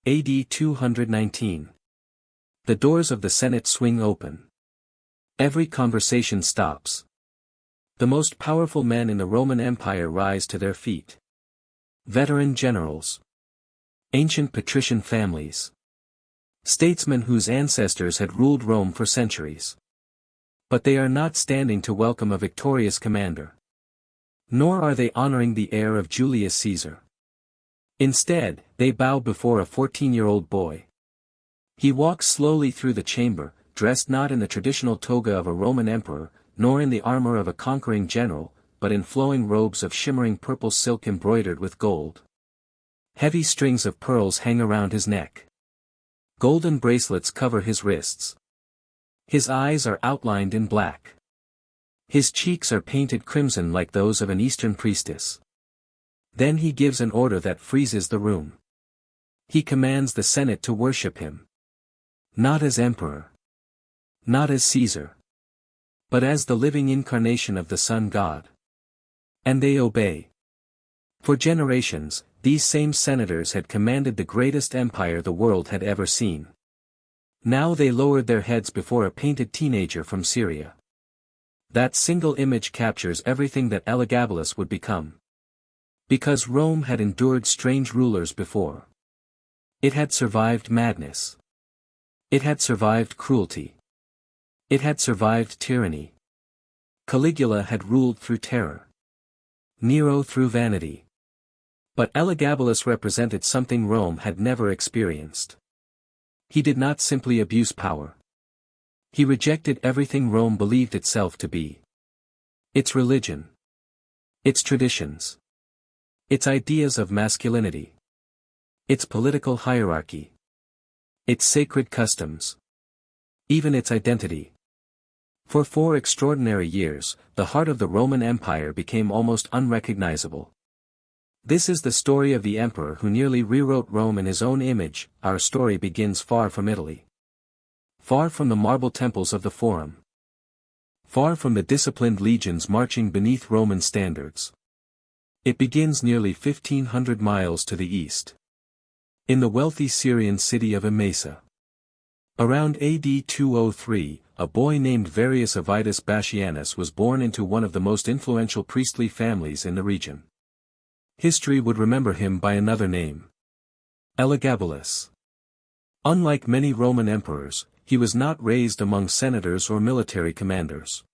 AD 219. The doors of the Senate swing open. Every conversation stops. The most powerful men in the Roman Empire rise to their feet. Veteran generals. Ancient patrician families. Statesmen whose ancestors had ruled Rome for centuries. But they are not standing to welcome a victorious commander. Nor are they honoring the heir of Julius Caesar. Instead, they bow before a 14-year-old boy. He walks slowly through the chamber, dressed not in the traditional toga of a Roman emperor, nor in the armor of a conquering general, but in flowing robes of shimmering purple silk embroidered with gold. Heavy strings of pearls hang around his neck. Golden bracelets cover his wrists. His eyes are outlined in black. His cheeks are painted crimson like those of an Eastern priestess. Then he gives an order that freezes the room. He commands the Senate to worship him. Not as emperor. Not as Caesar. But as the living incarnation of the Sun God. And they obey. For generations, these same senators had commanded the greatest empire the world had ever seen. Now they lowered their heads before a painted teenager from Syria. That single image captures everything that Elagabalus would become. Because Rome had endured strange rulers before. It had survived madness. It had survived cruelty. It had survived tyranny. Caligula had ruled through terror. Nero through vanity. But Elagabalus represented something Rome had never experienced. He did not simply abuse power. He rejected everything Rome believed itself to be. Its religion. Its traditions. Its ideas of masculinity. Its political hierarchy. Its sacred customs. Even its identity. For 4 extraordinary years, the heart of the Roman Empire became almost unrecognizable. This is the story of the emperor who nearly rewrote Rome in his own image. Our story begins far from Italy. Far from the marble temples of the Forum. Far from the disciplined legions marching beneath Roman standards. It begins nearly 1,500 miles to the east. In the wealthy Syrian city of Emesa. Around AD 203, a boy named Varius Avitus Bassianus was born into one of the most influential priestly families in the region. History would remember him by another name. Elagabalus. Unlike many Roman emperors, he was not raised among senators or military commanders.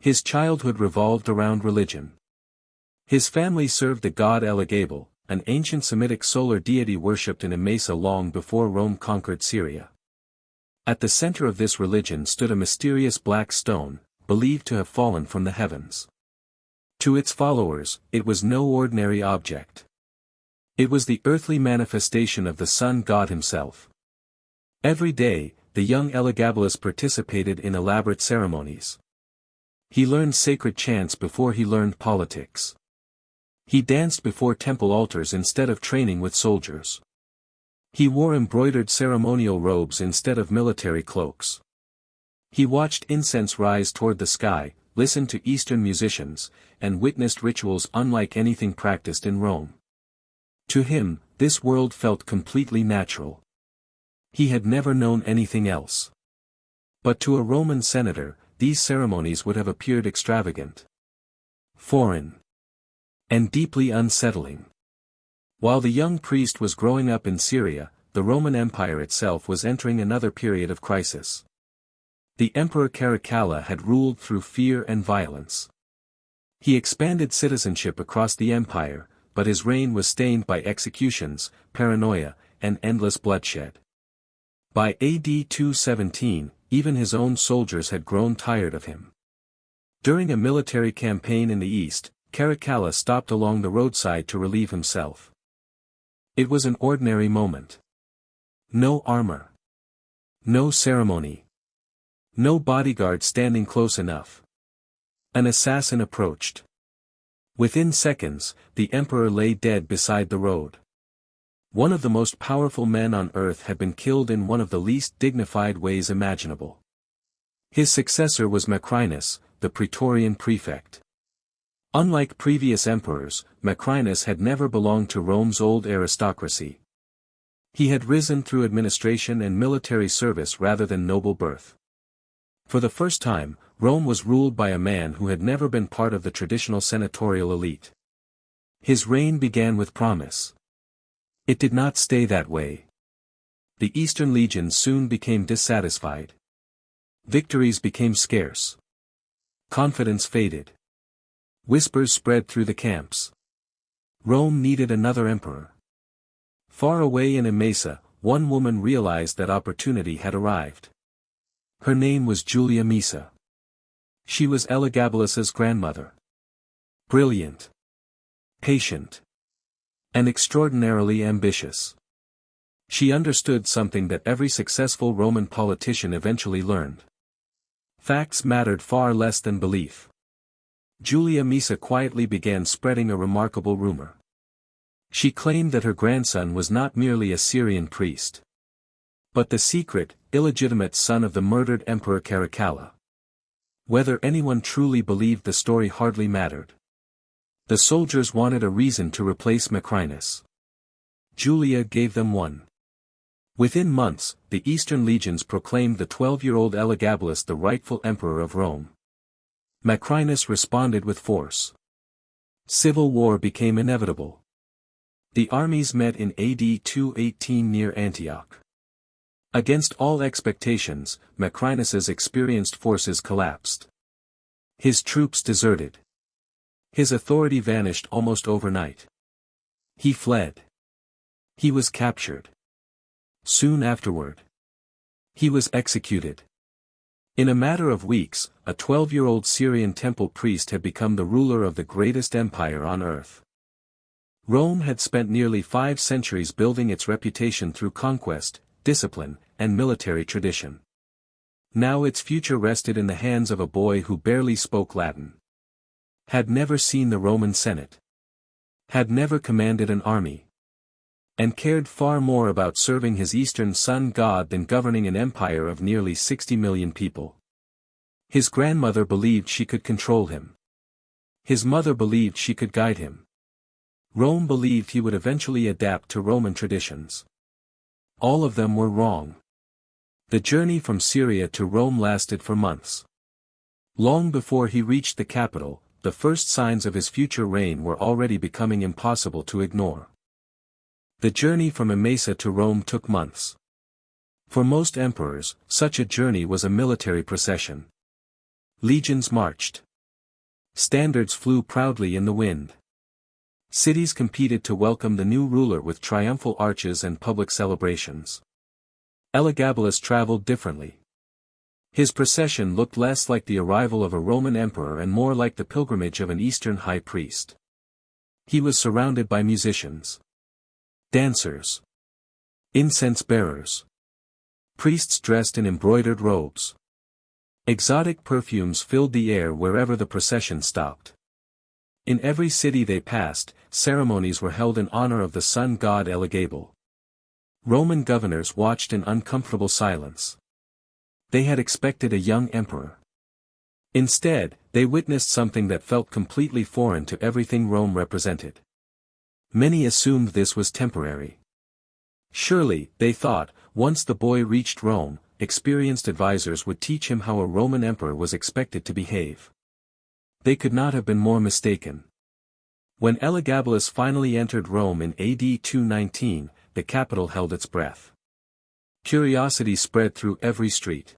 His childhood revolved around religion. His family served the god Elagabal, an ancient Semitic solar deity worshipped in Emesa long before Rome conquered Syria. At the center of this religion stood a mysterious black stone, believed to have fallen from the heavens. To its followers, it was no ordinary object. It was the earthly manifestation of the sun god himself. Every day, the young Elagabalus participated in elaborate ceremonies. He learned sacred chants before he learned politics. He danced before temple altars instead of training with soldiers. He wore embroidered ceremonial robes instead of military cloaks. He watched incense rise toward the sky, listened to Eastern musicians, and witnessed rituals unlike anything practiced in Rome. To him, this world felt completely natural. He had never known anything else. But to a Roman senator, these ceremonies would have appeared extravagant, foreign, and deeply unsettling. While the young priest was growing up in Syria, the Roman Empire itself was entering another period of crisis. The Emperor Caracalla had ruled through fear and violence. He expanded citizenship across the empire, but his reign was stained by executions, paranoia, and endless bloodshed. By AD 217, even his own soldiers had grown tired of him. During a military campaign in the east, Caracalla stopped along the roadside to relieve himself. It was an ordinary moment. No armor. No ceremony. No bodyguard standing close enough. An assassin approached. Within seconds, the emperor lay dead beside the road. One of the most powerful men on earth had been killed in one of the least dignified ways imaginable. His successor was Macrinus, the Praetorian prefect. Unlike previous emperors, Macrinus had never belonged to Rome's old aristocracy. He had risen through administration and military service rather than noble birth. For the first time, Rome was ruled by a man who had never been part of the traditional senatorial elite. His reign began with promise. It did not stay that way. The Eastern legions soon became dissatisfied. Victories became scarce. Confidence faded. Whispers spread through the camps. Rome needed another emperor. Far away in Emesa, one woman realized that opportunity had arrived. Her name was Julia Misa. She was Elagabalus's grandmother. Brilliant. Patient. And extraordinarily ambitious. She understood something that every successful Roman politician eventually learned. Facts mattered far less than belief. Julia Misa quietly began spreading a remarkable rumor. She claimed that her grandson was not merely a Syrian priest, but the secret, illegitimate son of the murdered Emperor Caracalla. Whether anyone truly believed the story hardly mattered. The soldiers wanted a reason to replace Macrinus. Julia gave them one. Within months, the Eastern legions proclaimed the 12-year-old Elagabalus the rightful emperor of Rome. Macrinus responded with force. Civil war became inevitable. The armies met in AD 218 near Antioch. Against all expectations, Macrinus's experienced forces collapsed. His troops deserted. His authority vanished almost overnight. He fled. He was captured. Soon afterward, he was executed. In a matter of weeks, a 12-year-old Syrian temple priest had become the ruler of the greatest empire on earth. Rome had spent nearly 5 centuries building its reputation through conquest, discipline, and military tradition. Now its future rested in the hands of a boy who barely spoke Latin. Had never seen the Roman Senate. Had never commanded an army. And cared far more about serving his Eastern sun god than governing an empire of nearly 60 million people. His grandmother believed she could control him. His mother believed she could guide him. Rome believed he would eventually adapt to Roman traditions. All of them were wrong. The journey from Syria to Rome lasted for months. Long before he reached the capital, the first signs of his future reign were already becoming impossible to ignore. The journey from Emesa to Rome took months. For most emperors, such a journey was a military procession. Legions marched. Standards flew proudly in the wind. Cities competed to welcome the new ruler with triumphal arches and public celebrations. Elagabalus traveled differently. His procession looked less like the arrival of a Roman emperor and more like the pilgrimage of an Eastern high priest. He was surrounded by musicians, dancers, incense bearers, priests dressed in embroidered robes. Exotic perfumes filled the air wherever the procession stopped. In every city they passed, ceremonies were held in honor of the sun god Elagabal. Roman governors watched in uncomfortable silence. They had expected a young emperor. Instead, they witnessed something that felt completely foreign to everything Rome represented. Many assumed this was temporary. Surely, they thought, once the boy reached Rome, experienced advisors would teach him how a Roman emperor was expected to behave. They could not have been more mistaken. When Elagabalus finally entered Rome in AD 219, the capital held its breath. Curiosity spread through every street.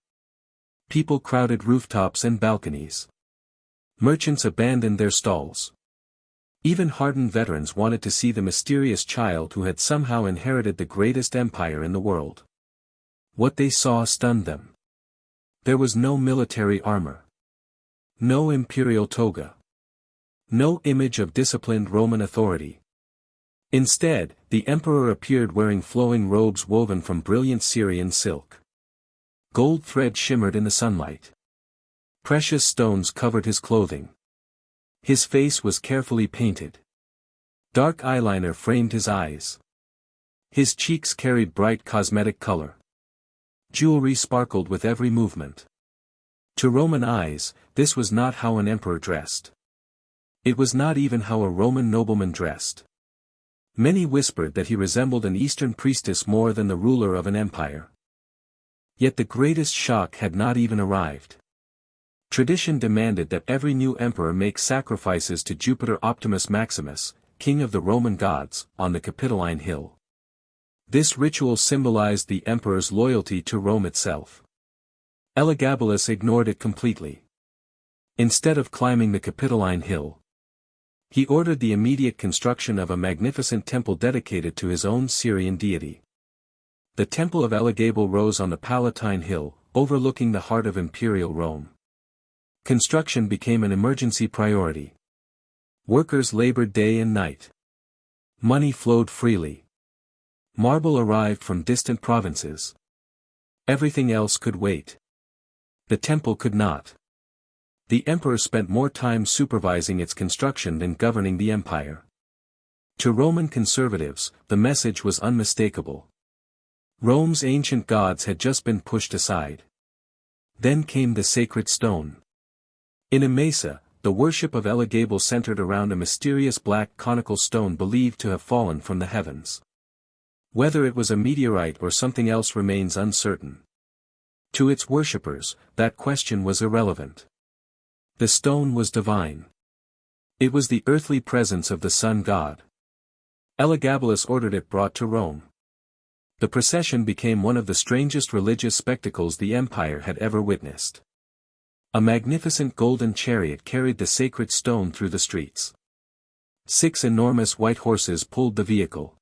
People crowded rooftops and balconies. Merchants abandoned their stalls. Even hardened veterans wanted to see the mysterious child who had somehow inherited the greatest empire in the world. What they saw stunned them. There was no military armor. No imperial toga. No image of disciplined Roman authority. Instead, the emperor appeared wearing flowing robes woven from brilliant Syrian silk. Gold thread shimmered in the sunlight. Precious stones covered his clothing. His face was carefully painted. Dark eyeliner framed his eyes. His cheeks carried bright cosmetic color. Jewelry sparkled with every movement. To Roman eyes, this was not how an emperor dressed. It was not even how a Roman nobleman dressed. Many whispered that he resembled an Eastern priestess more than the ruler of an empire. Yet the greatest shock had not even arrived. Tradition demanded that every new emperor make sacrifices to Jupiter Optimus Maximus, king of the Roman gods, on the Capitoline Hill. This ritual symbolized the emperor's loyalty to Rome itself. Elagabalus ignored it completely. Instead of climbing the Capitoline Hill, he ordered the immediate construction of a magnificent temple dedicated to his own Syrian deity. The Temple of Elagabalus rose on the Palatine Hill, overlooking the heart of imperial Rome. Construction became an emergency priority. Workers labored day and night. Money flowed freely. Marble arrived from distant provinces. Everything else could wait. The temple could not. The emperor spent more time supervising its construction than governing the empire. To Roman conservatives, the message was unmistakable. Rome's ancient gods had just been pushed aside. Then came the sacred stone. In Emesa, the worship of Elagabalus centered around a mysterious black conical stone believed to have fallen from the heavens. Whether it was a meteorite or something else remains uncertain. To its worshippers, that question was irrelevant. The stone was divine. It was the earthly presence of the sun god. Elagabalus ordered it brought to Rome. The procession became one of the strangest religious spectacles the empire had ever witnessed. A magnificent golden chariot carried the sacred stone through the streets. 6 enormous white horses pulled the vehicle.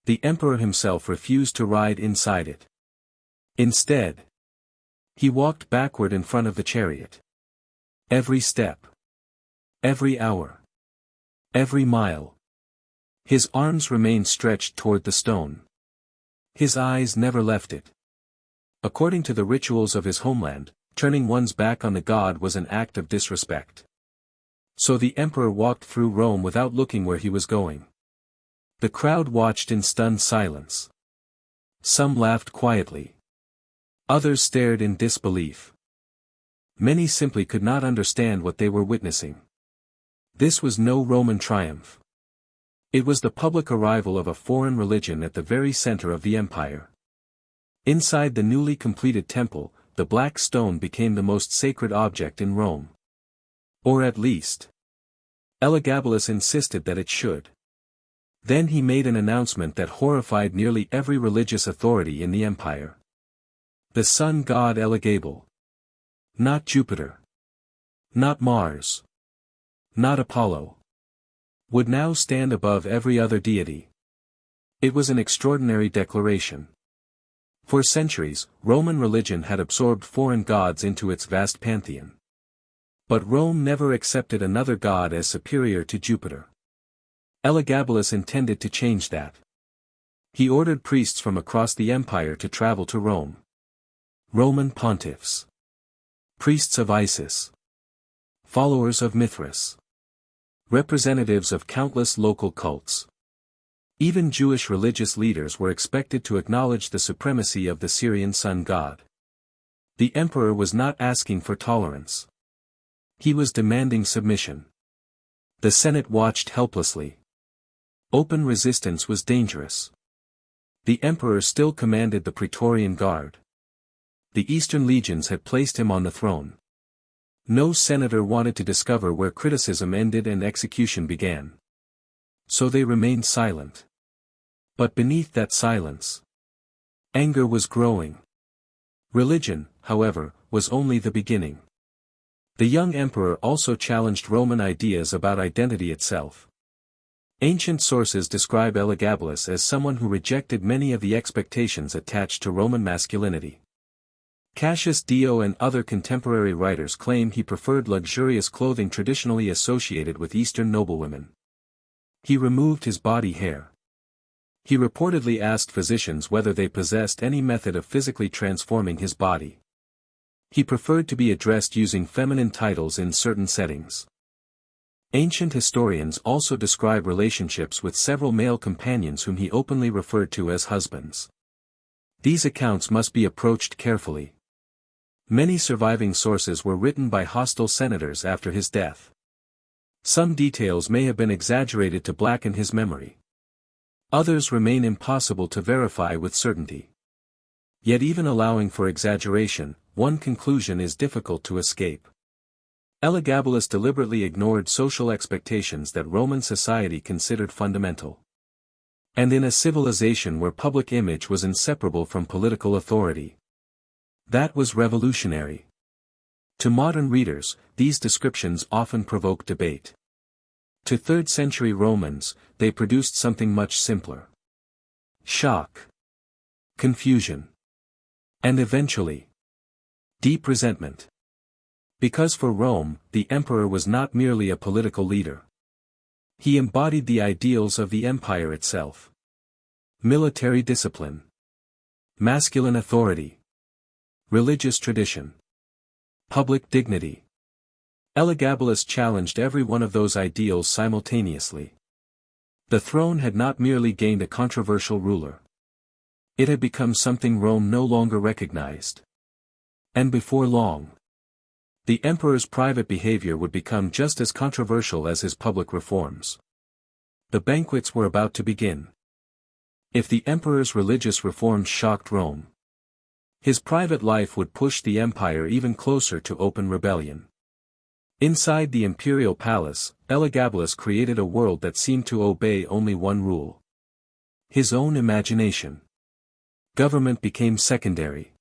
The emperor himself refused to ride inside it. Instead, he walked backward in front of the chariot. Every step, every hour, every mile, his arms remained stretched toward the stone. His eyes never left it. According to the rituals of his homeland, turning one's back on the god was an act of disrespect. So the emperor walked through Rome without looking where he was going. The crowd watched in stunned silence. Some laughed quietly. Others stared in disbelief. Many simply could not understand what they were witnessing. This was no Roman triumph. It was the public arrival of a foreign religion at the very center of the empire. Inside the newly completed temple, the black stone became the most sacred object in Rome. Or at least, Elagabalus insisted that it should. Then he made an announcement that horrified nearly every religious authority in the empire. The sun god Elagabalus. Not Jupiter. Not Mars. Not Apollo. Would now stand above every other deity. It was an extraordinary declaration. For centuries, Roman religion had absorbed foreign gods into its vast pantheon. But Rome never accepted another god as superior to Jupiter. Elagabalus intended to change that. He ordered priests from across the empire to travel to Rome. Roman pontiffs. Priests of Isis. Followers of Mithras. Representatives of countless local cults. Even Jewish religious leaders were expected to acknowledge the supremacy of the Syrian sun god. The emperor was not asking for tolerance. He was demanding submission. The Senate watched helplessly. Open resistance was dangerous. The emperor still commanded the Praetorian Guard. The Eastern legions had placed him on the throne. No senator wanted to discover where criticism ended and execution began. So they remained silent. But beneath that silence, anger was growing. Religion, however, was only the beginning. The young emperor also challenged Roman ideas about identity itself. Ancient sources describe Elagabalus as someone who rejected many of the expectations attached to Roman masculinity. Cassius Dio and other contemporary writers claim he preferred luxurious clothing traditionally associated with Eastern noblewomen. He removed his body hair. He reportedly asked physicians whether they possessed any method of physically transforming his body. He preferred to be addressed using feminine titles in certain settings. Ancient historians also describe relationships with several male companions whom he openly referred to as husbands. These accounts must be approached carefully. Many surviving sources were written by hostile senators after his death. Some details may have been exaggerated to blacken his memory. Others remain impossible to verify with certainty. Yet even allowing for exaggeration, one conclusion is difficult to escape. Elagabalus deliberately ignored social expectations that Roman society considered fundamental. And in a civilization where public image was inseparable from political authority, that was revolutionary. To modern readers, these descriptions often provoke debate. To 3rd century Romans, they produced something much simpler. Shock, confusion, and eventually, deep resentment. Because for Rome, the emperor was not merely a political leader. He embodied the ideals of the empire itself. Military discipline, masculine authority, religious tradition, public dignity. Elagabalus challenged every one of those ideals simultaneously. The throne had not merely gained a controversial ruler. It had become something Rome no longer recognized. And before long, the emperor's private behavior would become just as controversial as his public reforms. The banquets were about to begin. If the emperor's religious reforms shocked Rome, his private life would push the empire even closer to open rebellion. Inside the imperial palace, Elagabalus created a world that seemed to obey only one rule: his own imagination. Government became secondary.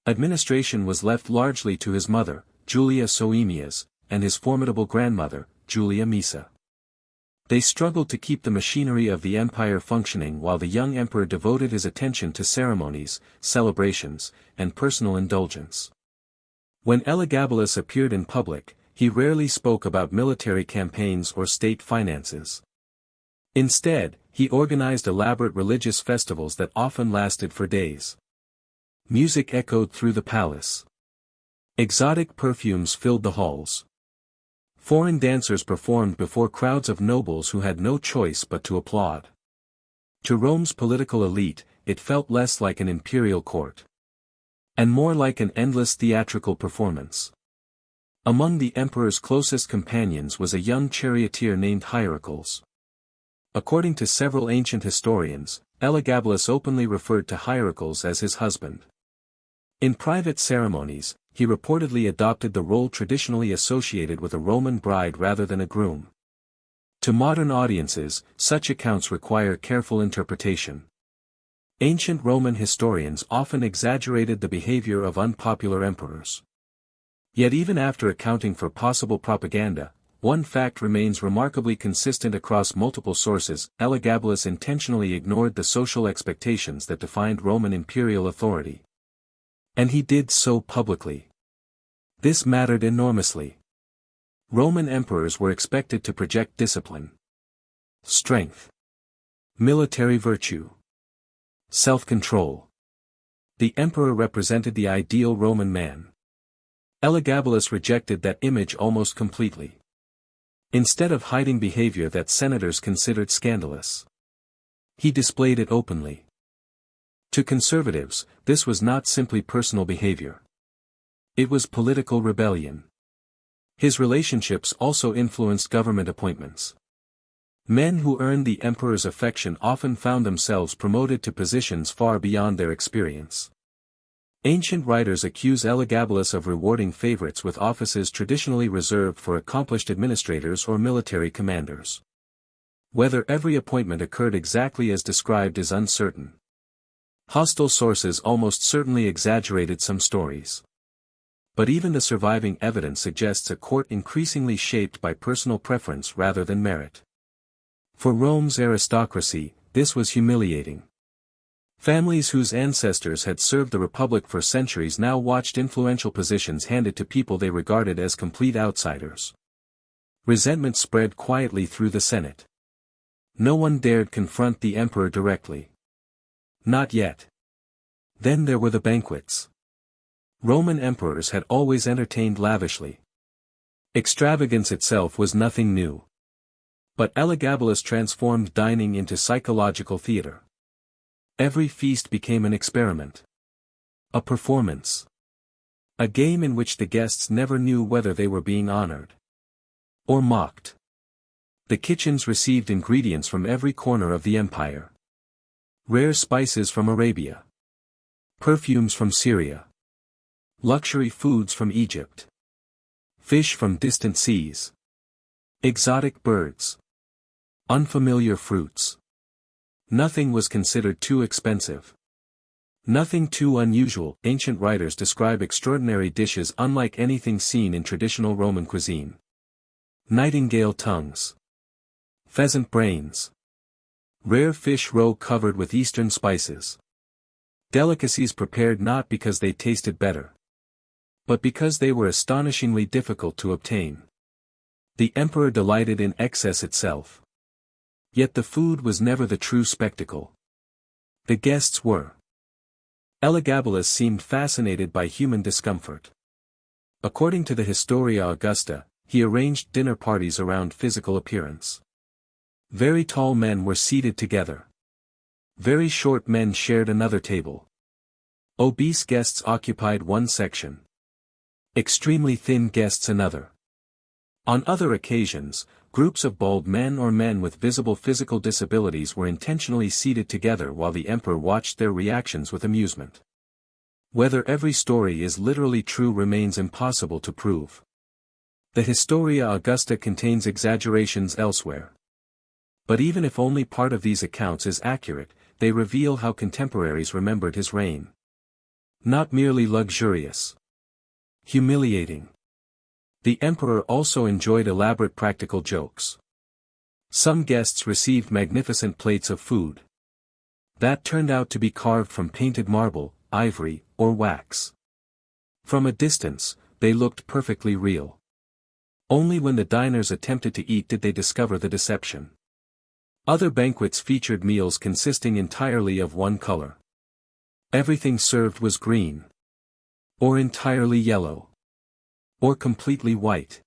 Administration was left largely to his mother, Julia Soaemias, and his formidable grandmother, Julia Maesa. They struggled to keep the machinery of the empire functioning while the young emperor devoted his attention to ceremonies, celebrations, and personal indulgence. When Elagabalus appeared in public, he rarely spoke about military campaigns or state finances. Instead, he organized elaborate religious festivals that often lasted for days. Music echoed through the palace. Exotic perfumes filled the halls. Foreign dancers performed before crowds of nobles who had no choice but to applaud. To Rome's political elite, it felt less like an imperial court, and more like an endless theatrical performance. Among the emperor's closest companions was a young charioteer named Hierocles. According to several ancient historians, Elagabalus openly referred to Hierocles as his husband. In private ceremonies, he reportedly adopted the role traditionally associated with a Roman bride rather than a groom. To modern audiences, such accounts require careful interpretation. Ancient Roman historians often exaggerated the behavior of unpopular emperors. Yet even after accounting for possible propaganda, one fact remains remarkably consistent across multiple sources: Elagabalus intentionally ignored the social expectations that defined Roman imperial authority. And he did so publicly. This mattered enormously. Roman emperors were expected to project discipline, strength, military virtue, self-control. The emperor represented the ideal Roman man. Elagabalus rejected that image almost completely. Instead of hiding behavior that senators considered scandalous, he displayed it openly. To conservatives, this was not simply personal behavior. It was political rebellion. His relationships also influenced government appointments. Men who earned the emperor's affection often found themselves promoted to positions far beyond their experience. Ancient writers accuse Elagabalus of rewarding favorites with offices traditionally reserved for accomplished administrators or military commanders. Whether every appointment occurred exactly as described is uncertain. Hostile sources almost certainly exaggerated some stories. But even the surviving evidence suggests a court increasingly shaped by personal preference rather than merit. For Rome's aristocracy, this was humiliating. Families whose ancestors had served the Republic for centuries now watched influential positions handed to people they regarded as complete outsiders. Resentment spread quietly through the Senate. No one dared confront the emperor directly. Not yet. Then there were the banquets. Roman emperors had always entertained lavishly. Extravagance itself was nothing new. But Elagabalus transformed dining into psychological theater. Every feast became an experiment. A performance. A game in which the guests never knew whether they were being honored or mocked. The kitchens received ingredients from every corner of the empire. Rare spices from Arabia. Perfumes from Syria. Luxury foods from Egypt. Fish from distant seas. Exotic birds. Unfamiliar fruits. Nothing was considered too expensive. Nothing too unusual. Ancient writers describe extraordinary dishes unlike anything seen in traditional Roman cuisine. Nightingale tongues. Pheasant brains. Rare fish roe covered with eastern spices. Delicacies prepared not because they tasted better, but because they were astonishingly difficult to obtain. The emperor delighted in excess itself. Yet the food was never the true spectacle. The guests were. Elagabalus seemed fascinated by human discomfort. According to the Historia Augusta, he arranged dinner parties around physical appearance. Very tall men were seated together. Very short men shared another table. Obese guests occupied one section. Extremely thin guests another. On other occasions, groups of bald men or men with visible physical disabilities were intentionally seated together while the emperor watched their reactions with amusement. Whether every story is literally true remains impossible to prove. The Historia Augusta contains exaggerations elsewhere. But even if only part of these accounts is accurate, they reveal how contemporaries remembered his reign. Not merely luxurious. Humiliating. The emperor also enjoyed elaborate practical jokes. Some guests received magnificent plates of food that turned out to be carved from painted marble, ivory, or wax. From a distance, they looked perfectly real. Only when the diners attempted to eat did they discover the deception. Other banquets featured meals consisting entirely of one color. Everything served was green. Or entirely yellow. Or completely white.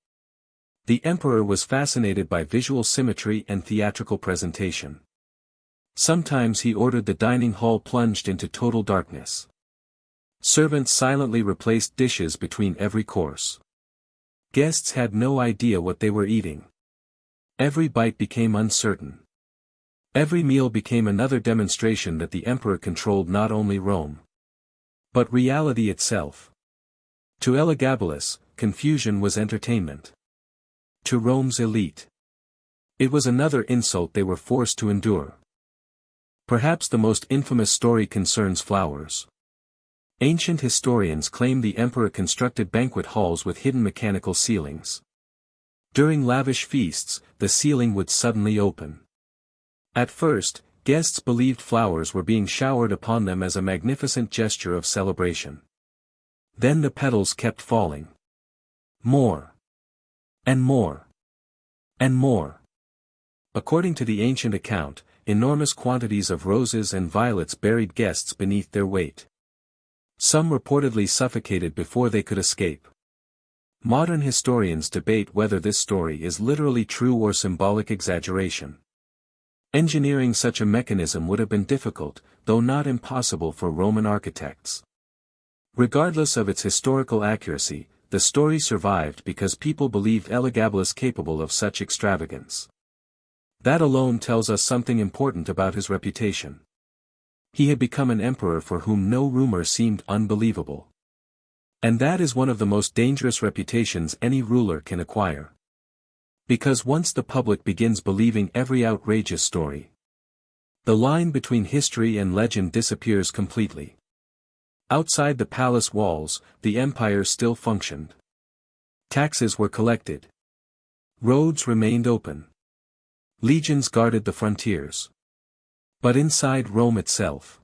The emperor was fascinated by visual symmetry and theatrical presentation. Sometimes he ordered the dining hall plunged into total darkness. Servants silently replaced dishes between every course. Guests had no idea what they were eating. Every bite became uncertain. Every meal became another demonstration that the emperor controlled not only Rome, but reality itself. To Elagabalus, confusion was entertainment. To Rome's elite, it was another insult they were forced to endure. Perhaps the most infamous story concerns flowers. Ancient historians claim the emperor constructed banquet halls with hidden mechanical ceilings. During lavish feasts, the ceiling would suddenly open. At first, guests believed flowers were being showered upon them as a magnificent gesture of celebration. Then the petals kept falling. More. And more. And more. According to the ancient account, enormous quantities of roses and violets buried guests beneath their weight. Some reportedly suffocated before they could escape. Modern historians debate whether this story is literally true or symbolic exaggeration. Engineering such a mechanism would have been difficult, though not impossible for Roman architects. Regardless of its historical accuracy, the story survived because people believed Elagabalus capable of such extravagance. That alone tells us something important about his reputation. He had become an emperor for whom no rumor seemed unbelievable. And that is one of the most dangerous reputations any ruler can acquire. Because once the public begins believing every outrageous story, the line between history and legend disappears completely. Outside the palace walls, the empire still functioned. Taxes were collected. Roads remained open. Legions guarded the frontiers. But inside Rome itself,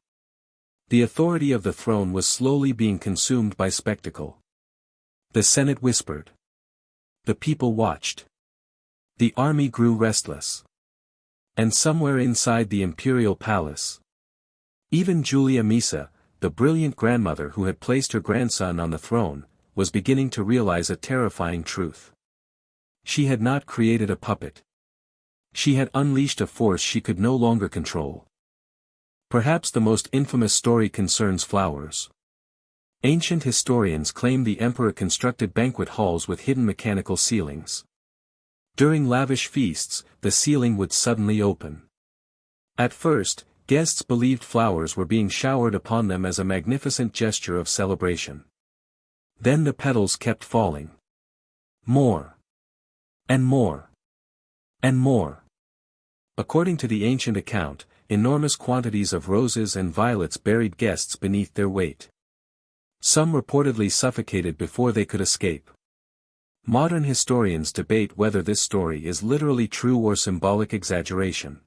the authority of the throne was slowly being consumed by spectacle. The Senate whispered. The people watched. The army grew restless. And somewhere inside the imperial palace, even Julia Misa, the brilliant grandmother who had placed her grandson on the throne, was beginning to realize a terrifying truth. She had not created a puppet. She had unleashed a force she could no longer control. Perhaps the most infamous story concerns flowers. Ancient historians claim the emperor constructed banquet halls with hidden mechanical ceilings. During lavish feasts, the ceiling would suddenly open. At first, guests believed flowers were being showered upon them as a magnificent gesture of celebration. Then the petals kept falling. More. And more. And more. According to the ancient account, enormous quantities of roses and violets buried guests beneath their weight. Some reportedly suffocated before they could escape. Modern historians debate whether this story is literally true or symbolic exaggeration.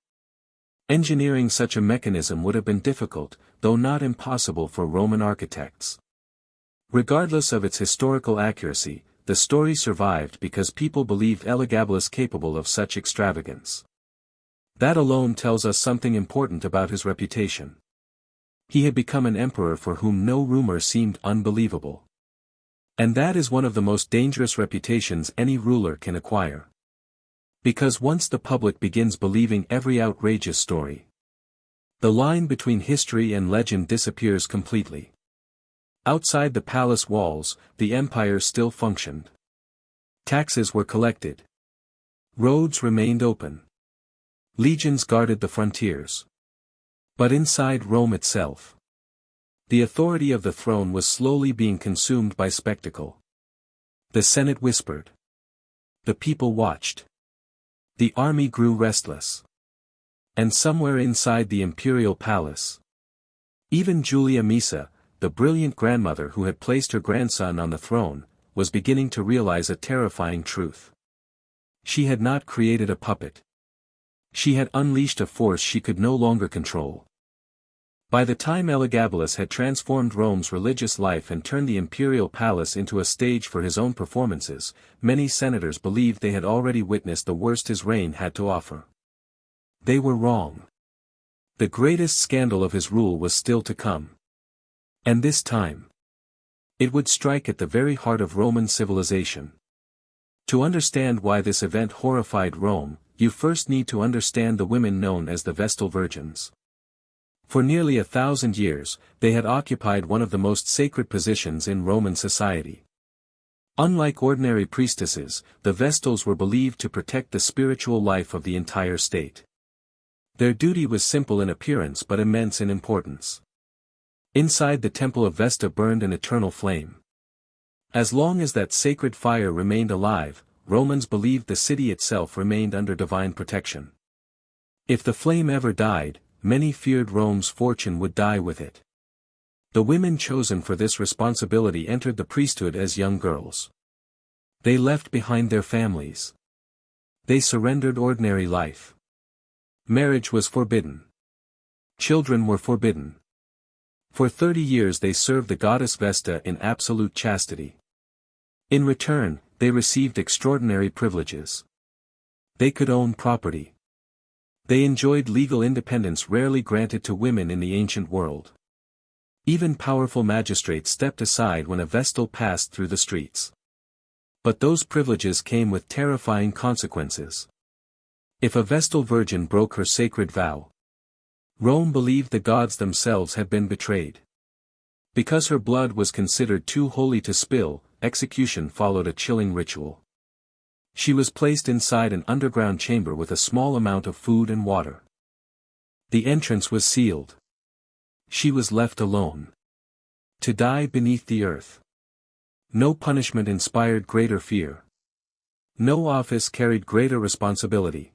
Engineering such a mechanism would have been difficult, though not impossible for Roman architects. Regardless of its historical accuracy, the story survived because people believed Elagabalus capable of such extravagance. That alone tells us something important about his reputation. He had become an emperor for whom no rumor seemed unbelievable. And that is one of the most dangerous reputations any ruler can acquire. Because once the public begins believing every outrageous story, the line between history and legend disappears completely. Outside the palace walls, the empire still functioned. Taxes were collected. Roads remained open. Legions guarded the frontiers. But inside Rome itself, the authority of the throne was slowly being consumed by spectacle. The Senate whispered. The people watched. The army grew restless. And somewhere inside the imperial palace, even Julia Misa, the brilliant grandmother who had placed her grandson on the throne, was beginning to realize a terrifying truth. She had not created a puppet. She had unleashed a force she could no longer control. By the time Elagabalus had transformed Rome's religious life and turned the imperial palace into a stage for his own performances, many senators believed they had already witnessed the worst his reign had to offer. They were wrong. The greatest scandal of his rule was still to come. And this time, it would strike at the very heart of Roman civilization. To understand why this event horrified Rome, you first need to understand the women known as the Vestal Virgins. For nearly 1,000 years, they had occupied one of the most sacred positions in Roman society. Unlike ordinary priestesses, the Vestals were believed to protect the spiritual life of the entire state. Their duty was simple in appearance but immense in importance. Inside the temple of Vesta burned an eternal flame. As long as that sacred fire remained alive, Romans believed the city itself remained under divine protection. If the flame ever died, many feared Rome's fortune would die with it. The women chosen for this responsibility entered the priesthood as young girls. They left behind their families. They surrendered ordinary life. Marriage was forbidden. Children were forbidden. For 30 years they served the goddess Vesta in absolute chastity. In return, they received extraordinary privileges. They could own property. They enjoyed legal independence rarely granted to women in the ancient world. Even powerful magistrates stepped aside when a Vestal passed through the streets. But those privileges came with terrifying consequences. If a Vestal virgin broke her sacred vow, Rome believed the gods themselves had been betrayed. Because her blood was considered too holy to spill, execution followed a chilling ritual. She was placed inside an underground chamber with a small amount of food and water. The entrance was sealed. She was left alone. To die beneath the earth. No punishment inspired greater fear. No office carried greater responsibility.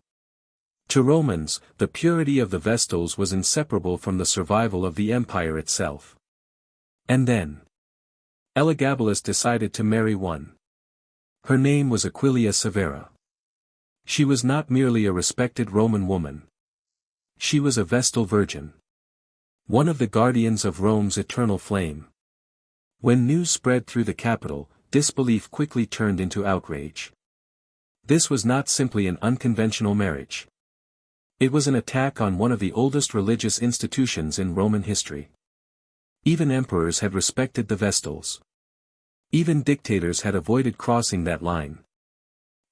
To Romans, the purity of the Vestals was inseparable from the survival of the empire itself. And then, Elagabalus decided to marry one. Her name was Aquilia Severa. She was not merely a respected Roman woman. She was a Vestal virgin. One of the guardians of Rome's eternal flame. When news spread through the capital, disbelief quickly turned into outrage. This was not simply an unconventional marriage. It was an attack on one of the oldest religious institutions in Roman history. Even emperors had respected the Vestals. Even dictators had avoided crossing that line.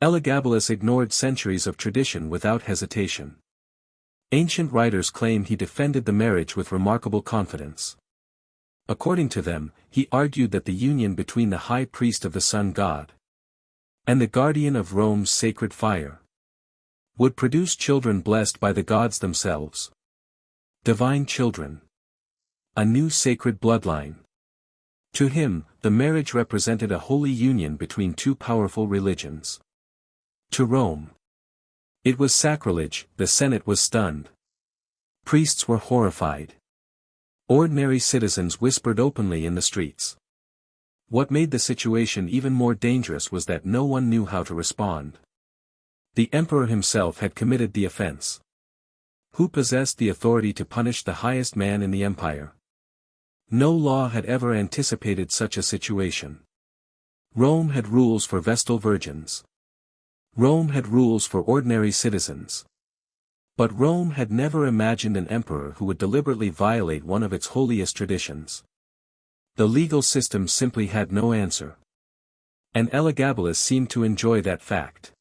Elagabalus ignored centuries of tradition without hesitation. Ancient writers claim he defended the marriage with remarkable confidence. According to them, he argued that the union between the high priest of the sun god, and the guardian of Rome's sacred fire. Would produce children blessed by the gods themselves. Divine children. A new sacred bloodline. To him, the marriage represented a holy union between two powerful religions. To Rome, it was sacrilege. The Senate was stunned. Priests were horrified. Ordinary citizens whispered openly in the streets. What made the situation even more dangerous was that no one knew how to respond. The emperor himself had committed the offense. Who possessed the authority to punish the highest man in the empire? No law had ever anticipated such a situation. Rome had rules for Vestal virgins. Rome had rules for ordinary citizens. But Rome had never imagined an emperor who would deliberately violate one of its holiest traditions. The legal system simply had no answer. And Elagabalus seemed to enjoy that fact.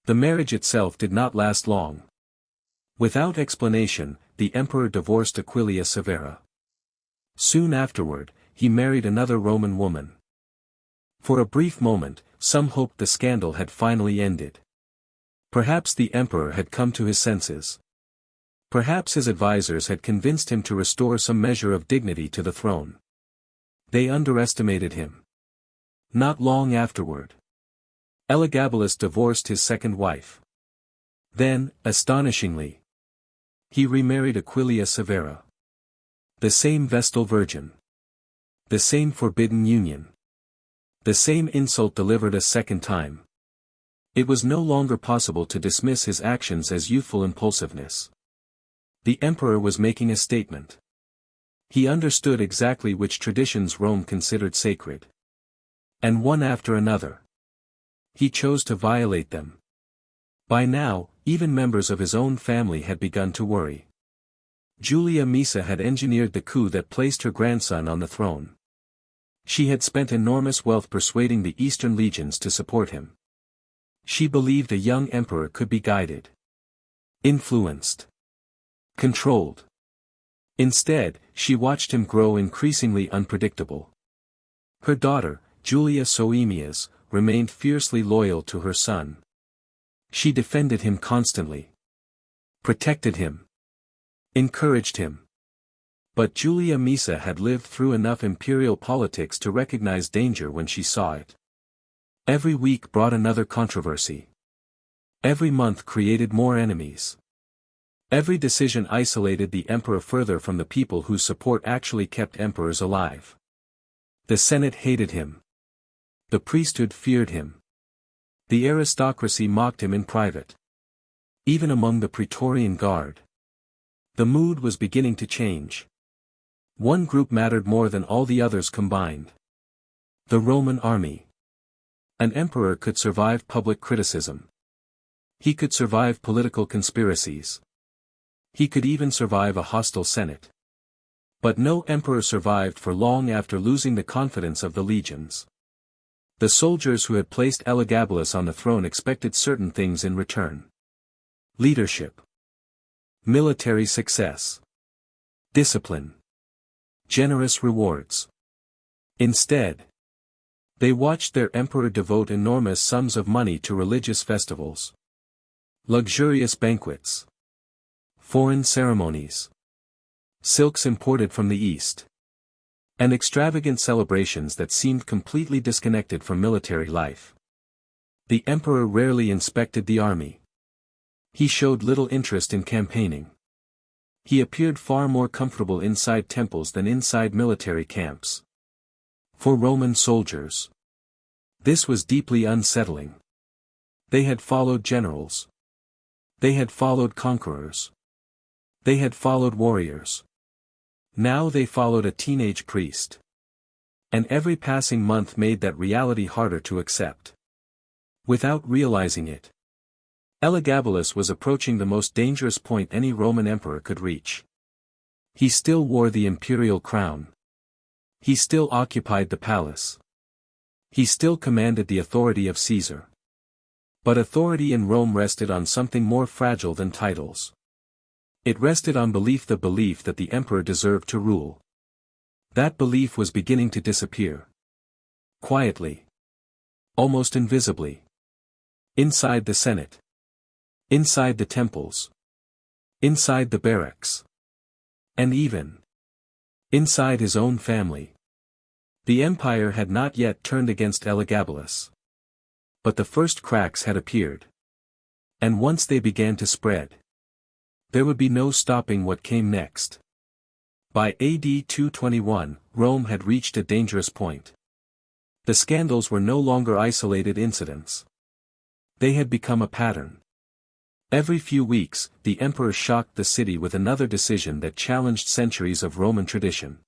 The marriage itself did not last long. Without explanation, the emperor divorced Aquilia Severa. Soon afterward, he married another Roman woman. For a brief moment, some hoped the scandal had finally ended. Perhaps the emperor had come to his senses. Perhaps his advisors had convinced him to restore some measure of dignity to the throne. They underestimated him. Not long afterward, Elagabalus divorced his second wife. Then, astonishingly, he remarried Aquilia Severa. The same Vestal virgin. The same forbidden union. The same insult delivered a second time. It was no longer possible to dismiss his actions as youthful impulsiveness. The emperor was making a statement. He understood exactly which traditions Rome considered sacred. And one after another, he chose to violate them. By now, even members of his own family had begun to worry. Julia Maesa had engineered the coup that placed her grandson on the throne. She had spent enormous wealth persuading the Eastern legions to support him. She believed a young emperor could be guided, influenced, controlled. Instead, she watched him grow increasingly unpredictable. Her daughter, Julia Soaemias, remained fiercely loyal to her son. She defended him constantly, protected him, encouraged him. But Julia Maesa had lived through enough imperial politics to recognize danger when she saw it. Every week brought another controversy. Every month created more enemies. Every decision isolated the emperor further from the people whose support actually kept emperors alive. The Senate hated him. The priesthood feared him. The aristocracy mocked him in private. Even among the Praetorian Guard, the mood was beginning to change. One group mattered more than all the others combined. The Roman army. An emperor could survive public criticism. He could survive political conspiracies. He could even survive a hostile Senate. But no emperor survived for long after losing the confidence of the legions. The soldiers who had placed Elagabalus on the throne expected certain things in return. Leadership. Military success. Discipline. Generous rewards. Instead, they watched their emperor devote enormous sums of money to religious festivals, luxurious banquets, foreign ceremonies, silks imported from the East, and extravagant celebrations that seemed completely disconnected from military life. The emperor rarely inspected the army. He showed little interest in campaigning. He appeared far more comfortable inside temples than inside military camps. For Roman soldiers, this was deeply unsettling. They had followed generals. They had followed conquerors. They had followed warriors. Now they followed a teenage priest. And every passing month made that reality harder to accept. Without realizing it, Elagabalus was approaching the most dangerous point any Roman emperor could reach. He still wore the imperial crown. He still occupied the palace. He still commanded the authority of Caesar. But authority in Rome rested on something more fragile than titles. It rested on the belief that the emperor deserved to rule. That belief was beginning to disappear. Quietly. Almost invisibly. Inside the Senate. Inside the temples. Inside the barracks. And even inside his own family. The empire had not yet turned against Elagabalus. But the first cracks had appeared. And once they began to spread, there would be no stopping what came next. By AD 221, Rome had reached a dangerous point. The scandals were no longer isolated incidents. They had become a pattern. Every few weeks, the emperor shocked the city with another decision that challenged centuries of Roman tradition.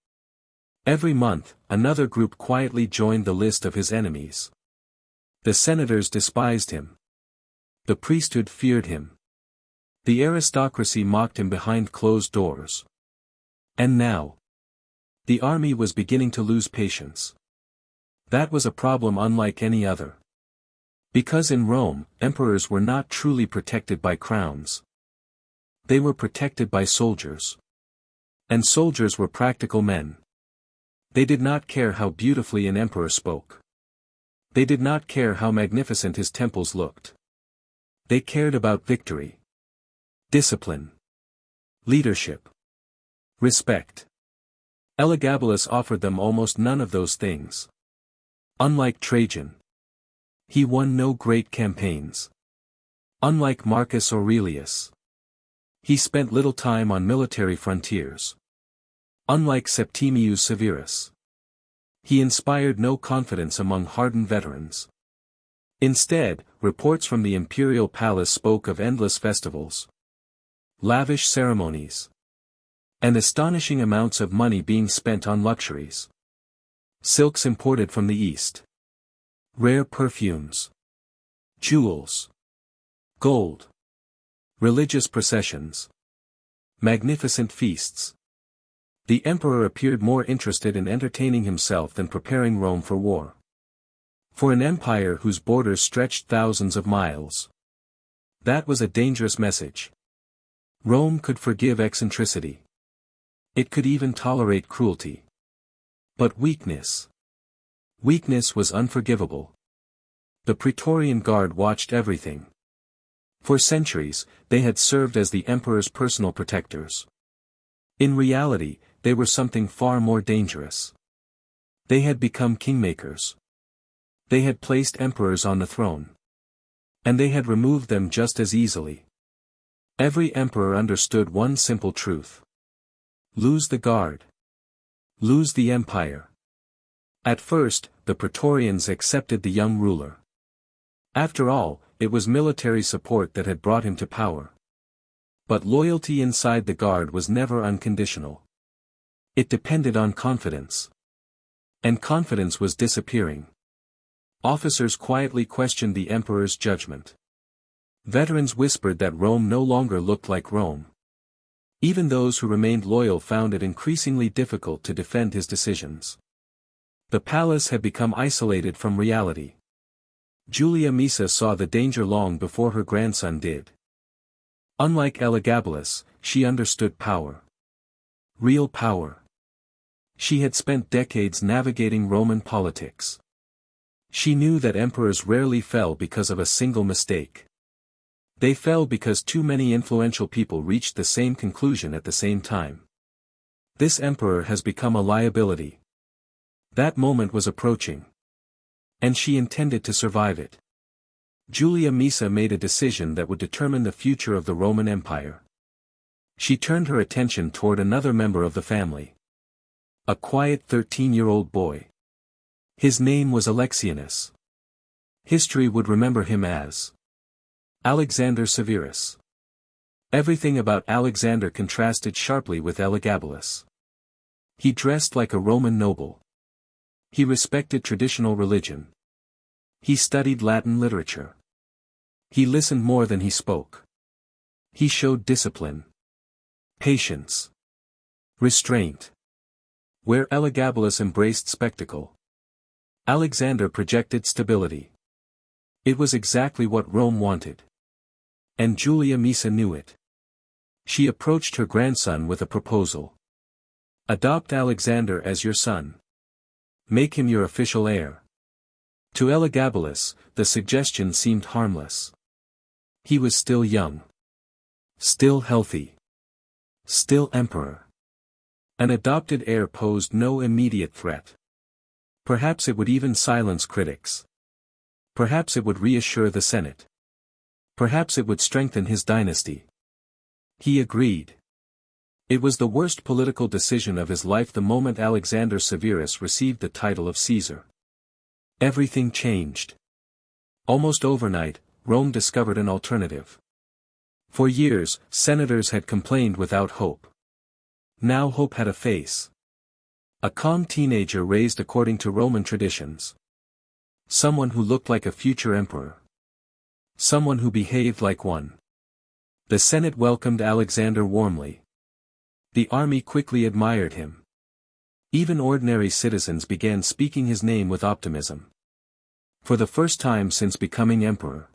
Every month, another group quietly joined the list of his enemies. The senators despised him. The priesthood feared him. The aristocracy mocked him behind closed doors. And now, the army was beginning to lose patience. That was a problem unlike any other. Because in Rome, emperors were not truly protected by crowns. They were protected by soldiers. And soldiers were practical men. They did not care how beautifully an emperor spoke. They did not care how magnificent his temples looked. They cared about victory. Discipline. Leadership. Respect. Elagabalus offered them almost none of those things. Unlike Trajan, he won no great campaigns. Unlike Marcus Aurelius, he spent little time on military frontiers. Unlike Septimius Severus, he inspired no confidence among hardened veterans. Instead, reports from the imperial palace spoke of endless festivals, lavish ceremonies, and astonishing amounts of money being spent on luxuries. Silks imported from the East. Rare perfumes. Jewels. Gold. Religious processions. Magnificent feasts. The emperor appeared more interested in entertaining himself than preparing Rome for war. For an empire whose borders stretched thousands of miles, that was a dangerous message. Rome could forgive eccentricity. It could even tolerate cruelty. But weakness was unforgivable. The Praetorian Guard watched everything. For centuries, they had served as the emperor's personal protectors. In reality, they were something far more dangerous. They had become kingmakers. They had placed emperors on the throne. And they had removed them just as easily. Every emperor understood one simple truth. Lose the guard. Lose the empire. At first, the Praetorians accepted the young ruler. After all, it was military support that had brought him to power. But loyalty inside the guard was never unconditional. It depended on confidence. And confidence was disappearing. Officers quietly questioned the emperor's judgment. Veterans whispered that Rome no longer looked like Rome. Even those who remained loyal found it increasingly difficult to defend his decisions. The palace had become isolated from reality. Julia Misa saw the danger long before her grandson did. Unlike Elagabalus, she understood power. Real power. She had spent decades navigating Roman politics. She knew that emperors rarely fell because of a single mistake. They fell because too many influential people reached the same conclusion at the same time. This emperor has become a liability. That moment was approaching. And she intended to survive it. Julia Misa made a decision that would determine the future of the Roman Empire. She turned her attention toward another member of the family. A quiet 13-year-old boy. His name was Alexianus. History would remember him as Alexander Severus. Everything about Alexander contrasted sharply with Elagabalus. He dressed like a Roman noble. He respected traditional religion. He studied Latin literature. He listened more than he spoke. He showed discipline, patience, restraint. Where Elagabalus embraced spectacle, Alexander projected stability. It was exactly what Rome wanted. And Julia Misa knew it. She approached her grandson with a proposal. Adopt Alexander as your son. Make him your official heir. To Elagabalus, the suggestion seemed harmless. He was still young. Still healthy. Still emperor. An adopted heir posed no immediate threat. Perhaps it would even silence critics. Perhaps it would reassure the Senate. Perhaps it would strengthen his dynasty. He agreed. It was the worst political decision of his life the moment Alexander Severus received the title of Caesar. Everything changed. Almost overnight, Rome discovered an alternative. For years, senators had complained without hope. Now hope had a face. A calm teenager raised according to Roman traditions. Someone who looked like a future emperor. Someone who behaved like one. The Senate welcomed Alexander warmly. The army quickly admired him. Even ordinary citizens began speaking his name with optimism. For the first time since becoming emperor.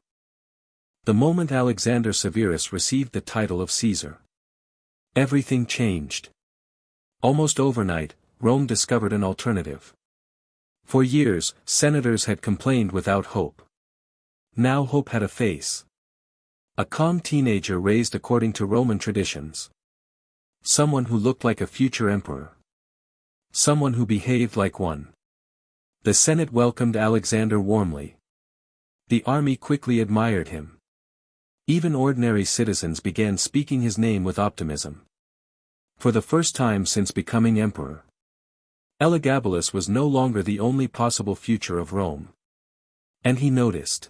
The moment Alexander Severus received the title of Caesar. Everything changed. Almost overnight, Rome discovered an alternative. For years, senators had complained without hope. Now hope had a face. A calm teenager raised according to Roman traditions. Someone who looked like a future emperor. Someone who behaved like one. The Senate welcomed Alexander warmly. The army quickly admired him. Even ordinary citizens began speaking his name with optimism. For the first time since becoming emperor. Elagabalus was no longer the only possible future of Rome. And he noticed.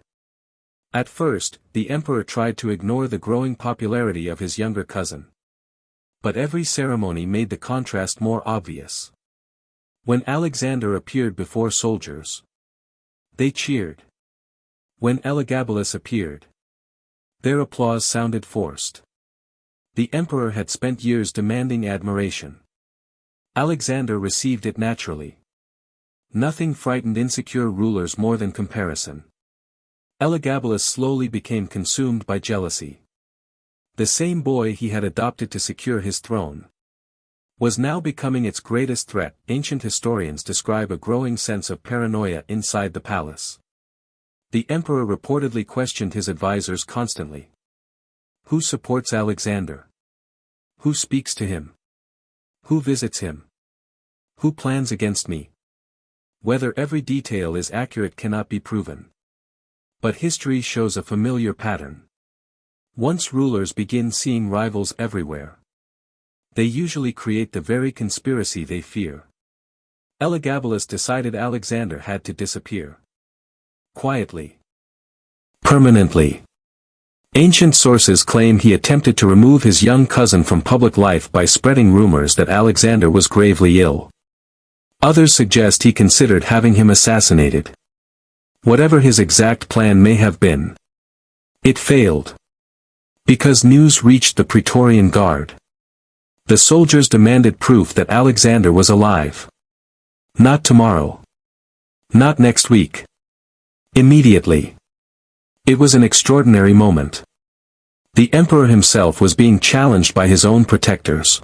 At first, the emperor tried to ignore the growing popularity of his younger cousin. But every ceremony made the contrast more obvious. When Alexander appeared before soldiers, they cheered. When Elagabalus appeared, their applause sounded forced. The emperor had spent years demanding admiration. Alexander received it naturally. Nothing frightened insecure rulers more than comparison. Elagabalus slowly became consumed by jealousy. The same boy he had adopted to secure his throne was now becoming its greatest threat. Ancient historians describe a growing sense of paranoia inside the palace. The emperor reportedly questioned his advisors constantly. Who supports Alexander? Who speaks to him? Who visits him? Who plans against me? Whether every detail is accurate cannot be proven. But history shows a familiar pattern. Once rulers begin seeing rivals everywhere, they usually create the very conspiracy they fear. Elagabalus decided Alexander had to disappear. Quietly. Permanently. Ancient sources claim he attempted to remove his young cousin from public life by spreading rumors that Alexander was gravely ill. Others suggest he considered having him assassinated. Whatever his exact plan may have been, it failed. Because news reached the Praetorian Guard. The soldiers demanded proof that Alexander was alive. Not tomorrow. Not next week. Immediately. It was an extraordinary moment. The emperor himself was being challenged by his own protectors.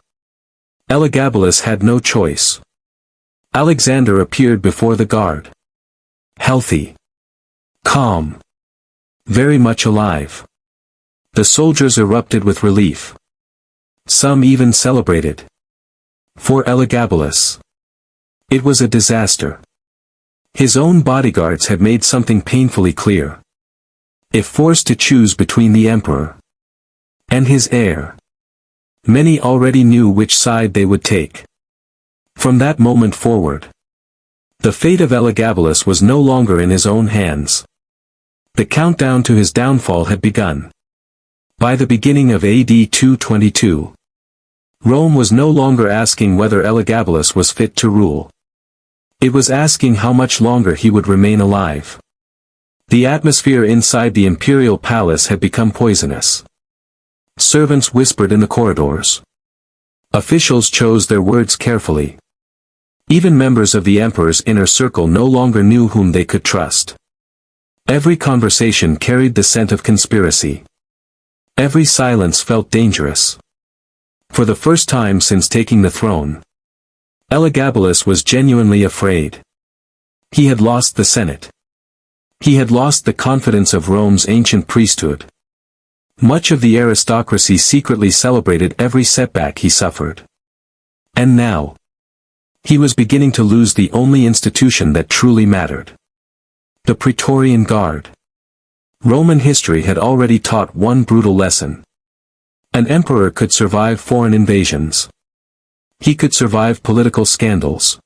Elagabalus had no choice. Alexander appeared before the guard. Healthy. Calm. Very much alive. The soldiers erupted with relief. Some even celebrated. For Elagabalus, it was a disaster. His own bodyguards had made something painfully clear. If forced to choose between the emperor and his heir, many already knew which side they would take. From that moment forward, the fate of Elagabalus was no longer in his own hands. The countdown to his downfall had begun. By the beginning of AD 222, Rome was no longer asking whether Elagabalus was fit to rule. It was asking how much longer he would remain alive. The atmosphere inside the imperial palace had become poisonous. Servants whispered in the corridors. Officials chose their words carefully. Even members of the emperor's inner circle no longer knew whom they could trust. Every conversation carried the scent of conspiracy. Every silence felt dangerous. For the first time since taking the throne, Elagabalus was genuinely afraid. He had lost the Senate. He had lost the confidence of Rome's ancient priesthood. Much of the aristocracy secretly celebrated every setback he suffered. And now, he was beginning to lose the only institution that truly mattered. The Praetorian Guard. Roman history had already taught one brutal lesson. An emperor could survive foreign invasions. He could survive political scandals.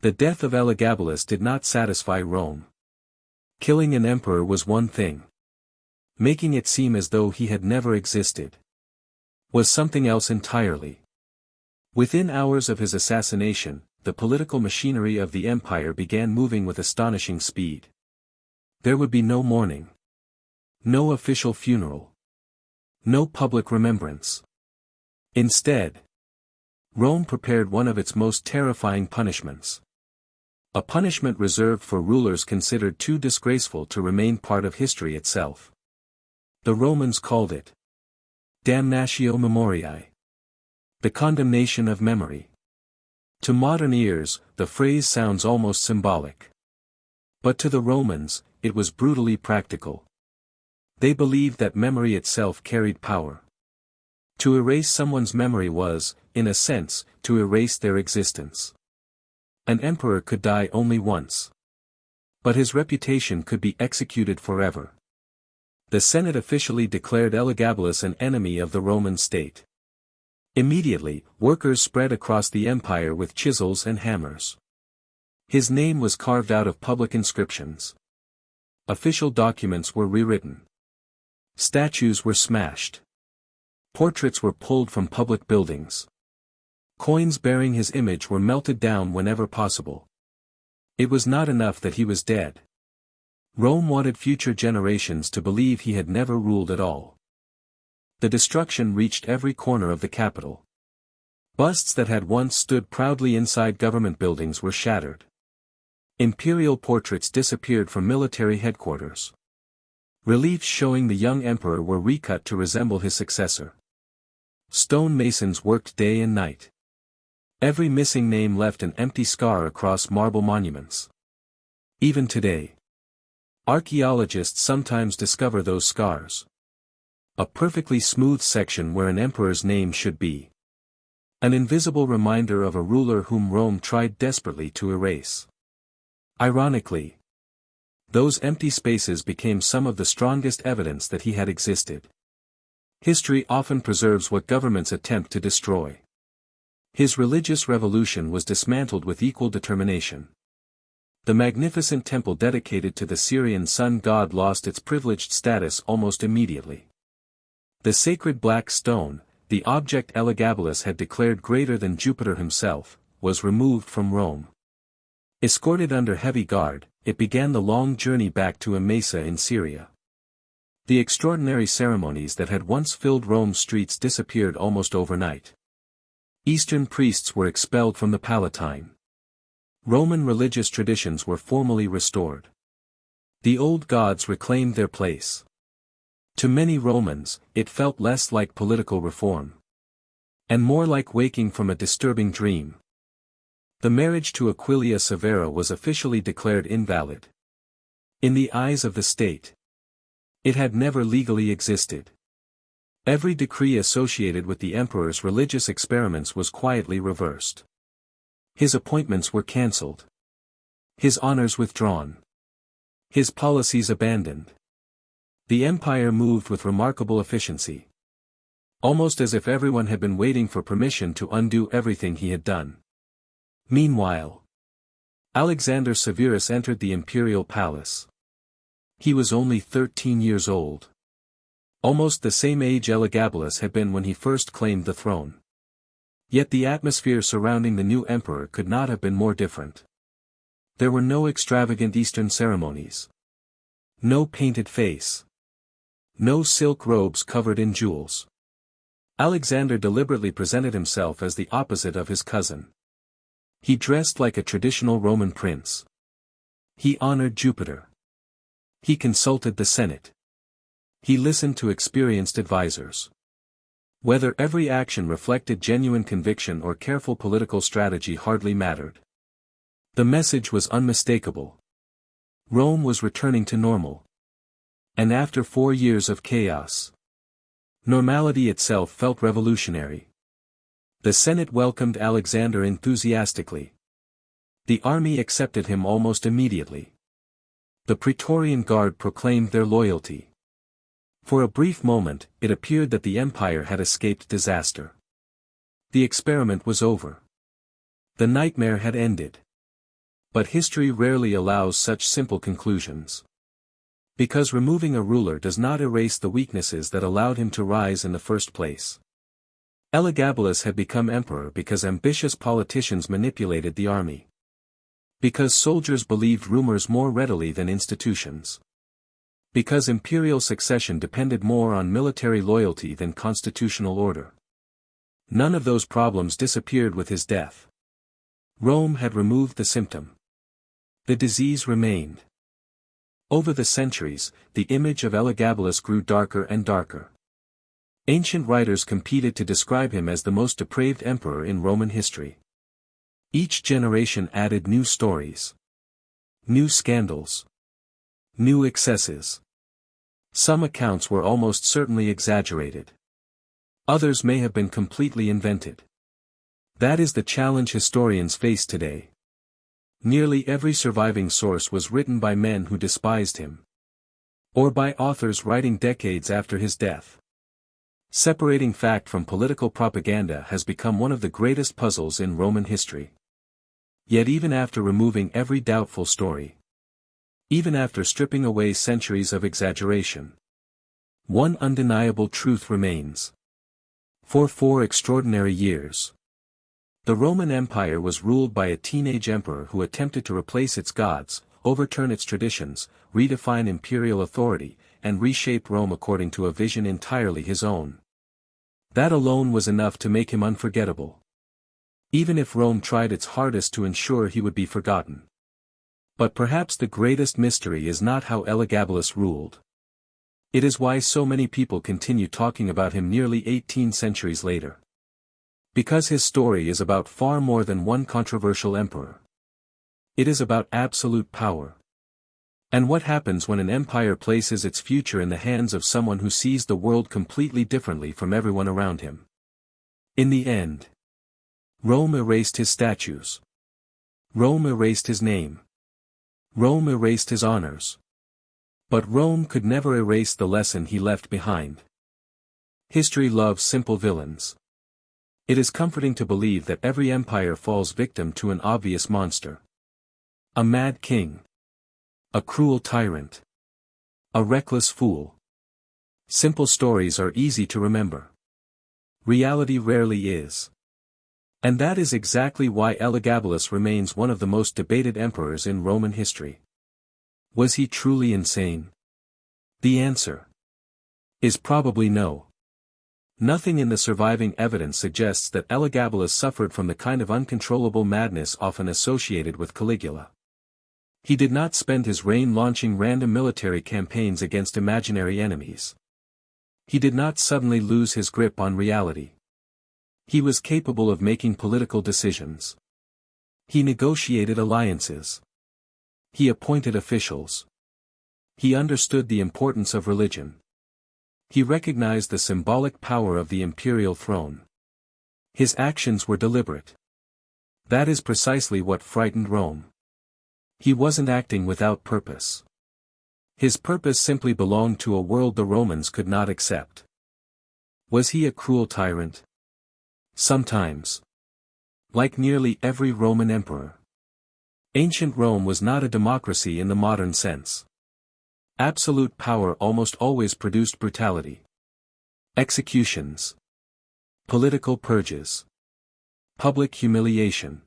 The death of Elagabalus did not satisfy Rome. Killing an emperor was one thing. Making it seem as though he had never existed was something else entirely. Within hours of his assassination, the political machinery of the empire began moving with astonishing speed. There would be no mourning. No official funeral. No public remembrance. Instead, Rome prepared one of its most terrifying punishments. A punishment reserved for rulers considered too disgraceful to remain part of history itself. The Romans called it damnatio memoriae. The condemnation of memory. To modern ears, the phrase sounds almost symbolic. But to the Romans, it was brutally practical. They believed that memory itself carried power. To erase someone's memory was, in a sense, to erase their existence. An emperor could die only once. But his reputation could be executed forever. The Senate officially declared Elagabalus an enemy of the Roman state. Immediately, workers spread across the empire with chisels and hammers. His name was carved out of public inscriptions. Official documents were rewritten. Statues were smashed. Portraits were pulled from public buildings. Coins bearing his image were melted down whenever possible. It was not enough that he was dead. Rome wanted future generations to believe he had never ruled at all. The destruction reached every corner of the capital. Busts that had once stood proudly inside government buildings were shattered. Imperial portraits disappeared from military headquarters. Reliefs showing the young emperor were recut to resemble his successor. Stone masons worked day and night. Every missing name left an empty scar across marble monuments. Even today, archaeologists sometimes discover those scars. A perfectly smooth section where an emperor's name should be. An invisible reminder of a ruler whom Rome tried desperately to erase. Ironically, those empty spaces became some of the strongest evidence that he had existed. History often preserves what governments attempt to destroy. His religious revolution was dismantled with equal determination. The magnificent temple dedicated to the Syrian sun god lost its privileged status almost immediately. The sacred black stone, the object Elagabalus had declared greater than Jupiter himself, was removed from Rome. Escorted under heavy guard, it began the long journey back to Emesa in Syria. The extraordinary ceremonies that had once filled Rome's streets disappeared almost overnight. Eastern priests were expelled from the Palatine. Roman religious traditions were formally restored. The old gods reclaimed their place. To many Romans, it felt less like political reform. And more like waking from a disturbing dream. The marriage to Aquilia Severa was officially declared invalid. In the eyes of the state, it had never legally existed. Every decree associated with the emperor's religious experiments was quietly reversed. His appointments were cancelled. His honors withdrawn. His policies abandoned. The empire moved with remarkable efficiency. Almost as if everyone had been waiting for permission to undo everything he had done. Meanwhile, Alexander Severus entered the imperial palace. He was only 13 years old. Almost the same age Elagabalus had been when he first claimed the throne. Yet the atmosphere surrounding the new emperor could not have been more different. There were no extravagant Eastern ceremonies. No painted face. No silk robes covered in jewels. Alexander deliberately presented himself as the opposite of his cousin. He dressed like a traditional Roman prince. He honored Jupiter. He consulted the Senate. He listened to experienced advisors. Whether every action reflected genuine conviction or careful political strategy hardly mattered. The message was unmistakable. Rome was returning to normal. And after 4 years of chaos, normality itself felt revolutionary. The Senate welcomed Alexander enthusiastically. The army accepted him almost immediately. The Praetorian Guard proclaimed their loyalty. For a brief moment, it appeared that the empire had escaped disaster. The experiment was over. The nightmare had ended. But history rarely allows such simple conclusions. Because removing a ruler does not erase the weaknesses that allowed him to rise in the first place. Elagabalus had become emperor because ambitious politicians manipulated the army. Because soldiers believed rumors more readily than institutions. Because imperial succession depended more on military loyalty than constitutional order. None of those problems disappeared with his death. Rome had removed the symptom. The disease remained. Over the centuries, the image of Elagabalus grew darker and darker. Ancient writers competed to describe him as the most depraved emperor in Roman history. Each generation added new stories. New scandals. New excesses. Some accounts were almost certainly exaggerated. Others may have been completely invented. That is the challenge historians face today. Nearly every surviving source was written by men who despised him. Or by authors writing decades after his death. Separating fact from political propaganda has become one of the greatest puzzles in Roman history. Yet even after removing every doubtful story, even after stripping away centuries of exaggeration, one undeniable truth remains. For 4 extraordinary years, the Roman Empire was ruled by a teenage emperor who attempted to replace its gods, overturn its traditions, redefine imperial authority, and reshape Rome according to a vision entirely his own. That alone was enough to make him unforgettable. Even if Rome tried its hardest to ensure he would be forgotten. But perhaps the greatest mystery is not how Elagabalus ruled. It is why so many people continue talking about him nearly 18 centuries later. Because his story is about far more than one controversial emperor. It is about absolute power. And what happens when an empire places its future in the hands of someone who sees the world completely differently from everyone around him. In the end, Rome erased his statues. Rome erased his name. Rome erased his honors. But Rome could never erase the lesson he left behind. History loves simple villains. It is comforting to believe that every empire falls victim to an obvious monster. A mad king. A cruel tyrant. A reckless fool. Simple stories are easy to remember. Reality rarely is. And that is exactly why Elagabalus remains one of the most debated emperors in Roman history. Was he truly insane? The answer is probably no. Nothing in the surviving evidence suggests that Elagabalus suffered from the kind of uncontrollable madness often associated with Caligula. He did not spend his reign launching random military campaigns against imaginary enemies. He did not suddenly lose his grip on reality. He was capable of making political decisions. He negotiated alliances. He appointed officials. He understood the importance of religion. He recognized the symbolic power of the imperial throne. His actions were deliberate. That is precisely what frightened Rome. He wasn't acting without purpose. His purpose simply belonged to a world the Romans could not accept. Was he a cruel tyrant? Sometimes. Like nearly every Roman emperor. Ancient Rome was not a democracy in the modern sense. Absolute power almost always produced brutality. Executions. Political purges. Public humiliation.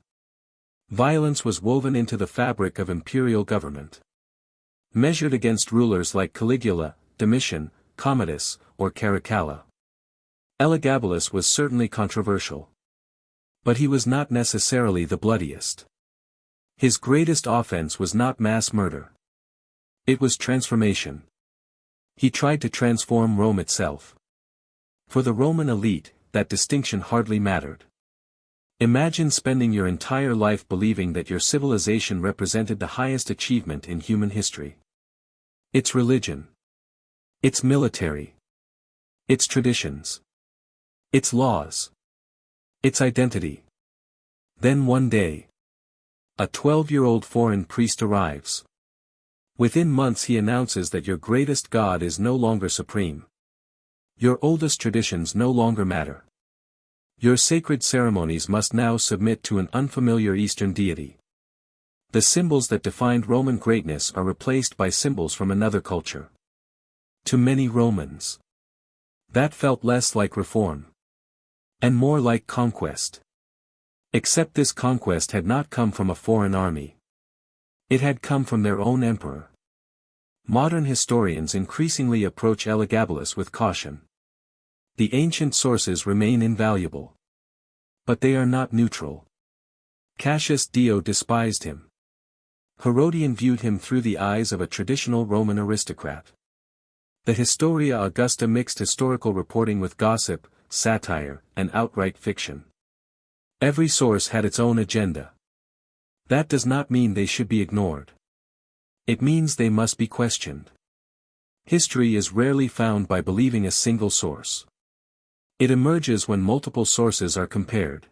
Violence was woven into the fabric of imperial government. Measured against rulers like Caligula, Domitian, Commodus, or Caracalla. Elagabalus was certainly controversial. But he was not necessarily the bloodiest. His greatest offense was not mass murder. It was transformation. He tried to transform Rome itself. For the Roman elite, that distinction hardly mattered. Imagine spending your entire life believing that your civilization represented the highest achievement in human history. Its religion. Its military. Its traditions. Its laws. Its identity. Then one day, a 12-year-old foreign priest arrives. Within months he announces that your greatest god is no longer supreme. Your oldest traditions no longer matter. Your sacred ceremonies must now submit to an unfamiliar Eastern deity. The symbols that defined Roman greatness are replaced by symbols from another culture. To many Romans, that felt less like reform, and more like conquest. Except this conquest had not come from a foreign army. It had come from their own emperor. Modern historians increasingly approach Elagabalus with caution. The ancient sources remain invaluable. But they are not neutral. Cassius Dio despised him. Herodian viewed him through the eyes of a traditional Roman aristocrat. The Historia Augusta mixed historical reporting with gossip, satire, and outright fiction. Every source had its own agenda. That does not mean they should be ignored. It means they must be questioned. History is rarely found by believing a single source. It emerges when multiple sources are compared.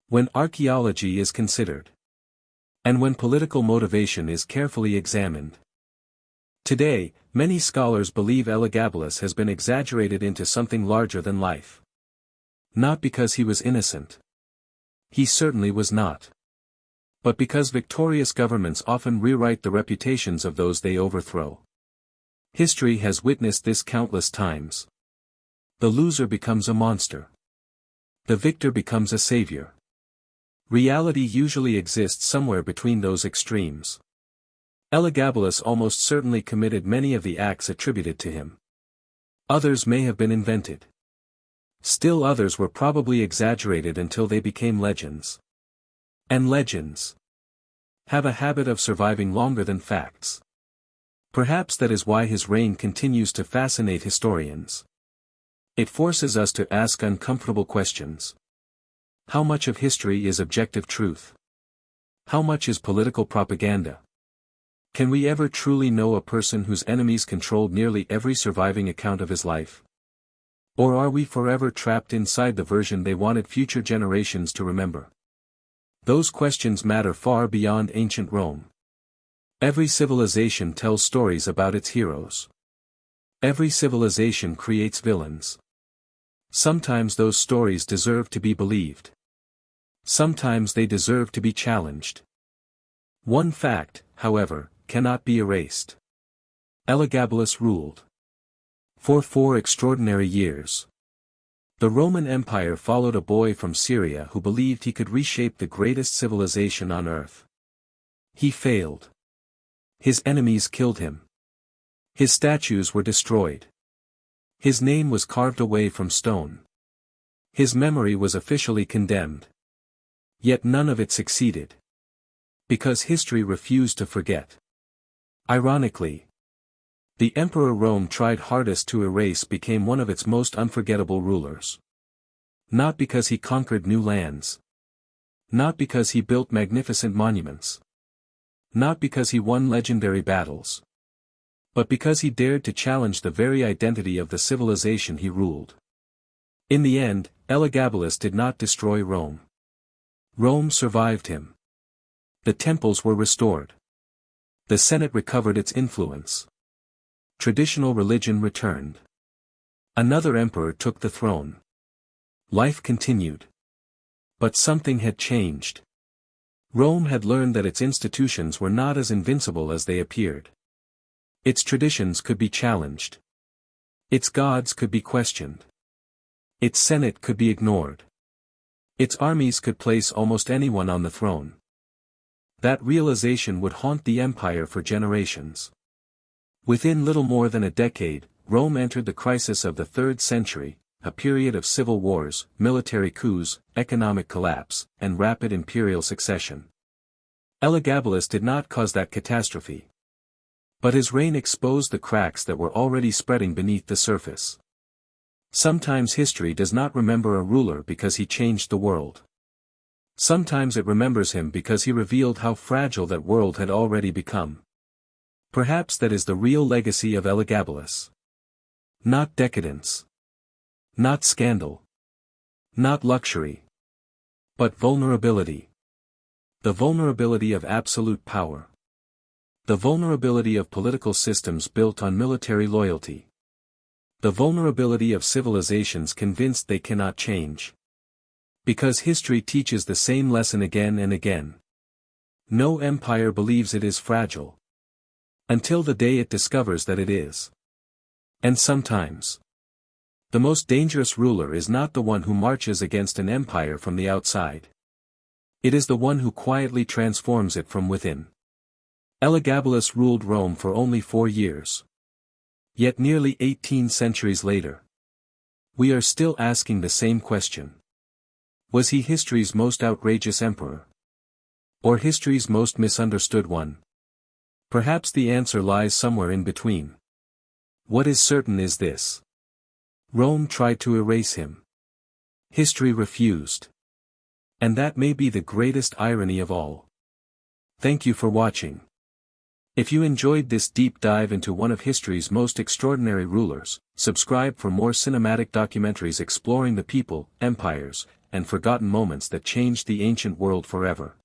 When archaeology is considered. And when political motivation is carefully examined. Today, many scholars believe Elagabalus has been exaggerated into something larger than life. Not because he was innocent. He certainly was not. But because victorious governments often rewrite the reputations of those they overthrow. History has witnessed this countless times. The loser becomes a monster. The victor becomes a savior. Reality usually exists somewhere between those extremes. Elagabalus almost certainly committed many of the acts attributed to him. Others may have been invented. Still others were probably exaggerated until they became legends. And legends have a habit of surviving longer than facts. Perhaps that is why his reign continues to fascinate historians. It forces us to ask uncomfortable questions. How much of history is objective truth? How much is political propaganda? Can we ever truly know a person whose enemies controlled nearly every surviving account of his life? Or are we forever trapped inside the version they wanted future generations to remember? Those questions matter far beyond ancient Rome. Every civilization tells stories about its heroes. Every civilization creates villains. Sometimes those stories deserve to be believed. Sometimes they deserve to be challenged. One fact, however, cannot be erased. Elagabalus ruled. For 4 extraordinary years. The Roman Empire followed a boy from Syria who believed he could reshape the greatest civilization on earth. He failed. His enemies killed him. His statues were destroyed. His name was carved away from stone. His memory was officially condemned. Yet none of it succeeded. Because history refused to forget. Ironically, the Emperor Rome tried hardest to erase became one of its most unforgettable rulers. Not because he conquered new lands. Not because he built magnificent monuments. Not because he won legendary battles. But because he dared to challenge the very identity of the civilization he ruled. In the end, Elagabalus did not destroy Rome. Rome survived him. The temples were restored. The Senate recovered its influence. Traditional religion returned. Another emperor took the throne. Life continued. But something had changed. Rome had learned that its institutions were not as invincible as they appeared. Its traditions could be challenged. Its gods could be questioned. Its Senate could be ignored. Its armies could place almost anyone on the throne. That realization would haunt the empire for generations. Within little more than a decade, Rome entered the crisis of the 3rd century, a period of civil wars, military coups, economic collapse, and rapid imperial succession. Elagabalus did not cause that catastrophe. But his reign exposed the cracks that were already spreading beneath the surface. Sometimes history does not remember a ruler because he changed the world. Sometimes it remembers him because he revealed how fragile that world had already become. Perhaps that is the real legacy of Elagabalus. Not decadence. Not scandal. Not luxury. But vulnerability. The vulnerability of absolute power. The vulnerability of political systems built on military loyalty. The vulnerability of civilizations convinced they cannot change. Because history teaches the same lesson again and again. No empire believes it is fragile. Until the day it discovers that it is. And sometimes, the most dangerous ruler is not the one who marches against an empire from the outside. It is the one who quietly transforms it from within. Elagabalus ruled Rome for only 4 years. Yet nearly 18 centuries later, we are still asking the same question. Was he history's most outrageous emperor? Or history's most misunderstood one? Perhaps the answer lies somewhere in between. What is certain is this. Rome tried to erase him. History refused. And that may be the greatest irony of all. Thank you for watching. If you enjoyed this deep dive into one of history's most extraordinary rulers, subscribe for more cinematic documentaries exploring the people, empires, and forgotten moments that changed the ancient world forever.